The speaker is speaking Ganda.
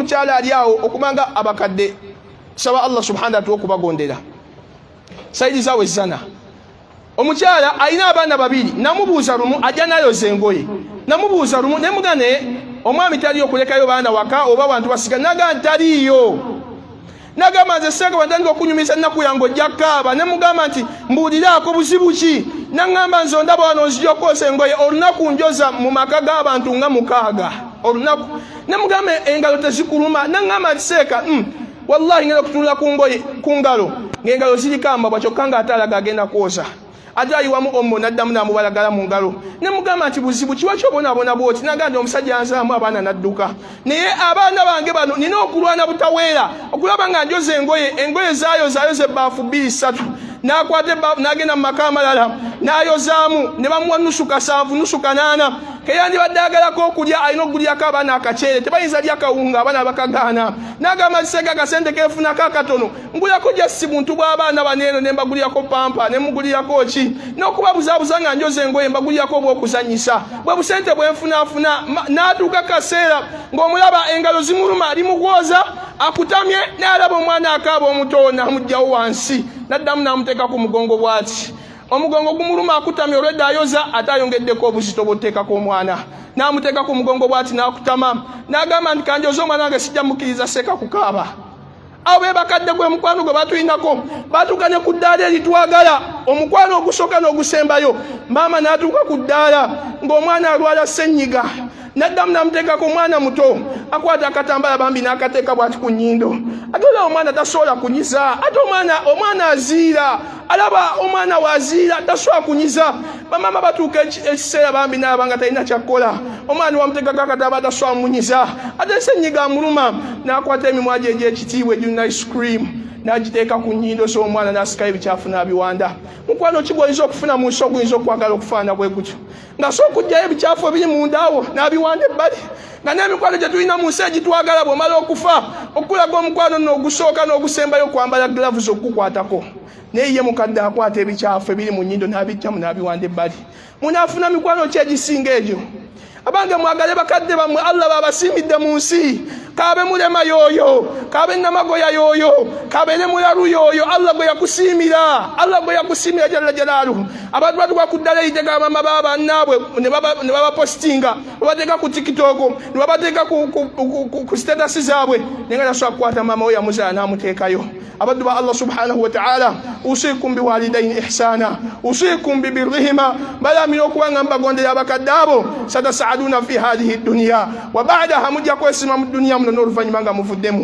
omukyala ali awo okubanga abakadde saba Allah subhanahu wa kubagondera saidi zawe zana omukyala alina abaana babiri namubuuza lumu ajja nayoza engoye namubuuza lumu ne mugane omwami tali okulekayo baana waka oba abantu basiga naga ntaliyo nagamba nze senge batandika okunyumisa nnaku yange ojja kaaba ne mugamba nti mbuuliraako buzibu ki naŋŋamba nze ondaba wano nzija okwosa engoye olunaku njoza mu maka g'abantu nga 6 olunaku ne mugamba engalo tezikuluma naŋŋamba nti seeka wallahi ngenda okutunula ku ngalo ng'engalo zirikambabwa kyokka nga ate alaga agenda kwoza ate ayiwamu ommo n'addamu n'amubalagala mu ngalo ne mugamba nti buzibu kiwa kyobonaabona bwoti naga nti omusajja anzaamu abaana n'adduka naye abaana bange bano nina okulwana butaweera okulaba nga njoza engoye zaayoze ebbaafu 2-3 n'akwata ebbaafu n'agenda mu maka amalala n'ayozaamu ne bamuwa nusu 7 nusu 8 keyandibadde agalako okulya alina okugulyako abaana akaceere tebayinza lya kawunga abaana bakagaana n'agamba nti seega akasente keefunako akatono ngulako jasi buntu bw'abaana baneeno ne mbagulyako pampa ne mugulyako ki n'okubabuzaabuza nga njoza engoye mbagulyako obw'okuzanyisa bwe busente bwenfunaafuna n'atuuka kaseera ng'omulaba engalo zimuluma ali mu kwoza akutamye n'alaba omwana akaaba omuto n'amugyawo wansi n'addamu n'amuteeka ku mugongo bw'ati omugongo gumuluma akutamye olwedda ayoza ate ayongeddeko obuzito bw'oteekako omwana n'amuteeka ku mugongo bw'ati n'akutama n'agamba nti kanjoza omwana wange sijja mukkiriza seeka kukaaba awo be bakadde gwe mukwano gwe batulinako batuuka ne ku ddaala eritwagala omukwano ogusooka n'ogusembayo maama n'atuuka ku ddaala ng'omwana alwala ssenyiga n'addamu n'amuteekako omwana muto akwata akatambala bambi n'akateeka bw'ati ku nnyindo ate olaba omwana tasobola kunyiza ate omwana aziira alaba omwana waziira tasobola kunyiza bamama batuuka ekiseera bambi n'abanga talina kyakkola omwana wamuteekako akatambala tasobola munyiza ate ssenyiga amuluma n'akwata emimwa gye egy'ekitiibwa egirina ice cream n'agiteeka ku nnyindo so omwana n'asikayo ebikyafu n'abiwanda mukwano ki bw'oyinza okufuna mu nsi oguyinza okwagala okufaana bwe gutyo nga so okugyayo ebikyafu ebiri munda awo n'abiwanda ebbali nga n'emikwano gye tulina mu nsi egitwagala bw'omala okufa okulaga omukwano nno ogusooka n'ogusembayo kwambala gloves okukukwatako naye ye mukadde akwata ebikyafu ebiri mu nnyindo n'abijjamu n'abiwanda ebbali munaafuna mikwano ki egisinga egyo abange mwagale bakadde bammwe Allah babasiimidde mu nsi kabe mulema yoyo kabe namagoya yoyo kabe ne mulalu yoyo Allah gwe yakusiimira jalla jalaluhu abantu batuka ku ddala yitega mama baba nabwe ne baba postinga babateka ku TikTok ne babateka ku status zaabwe nenga naswa kwata mama oya muzana namuteekayo abaddu ba Allah subhanahu wa ta'ala usikum biwalidain ihsana usikum bibirrihima bala minokuwanga mbagondera abakaddabo satasaaduna fi hadhihi dunya wa ba'daha mujja kwesima mu dunya muno n'oluvannyuma nga muvuddemu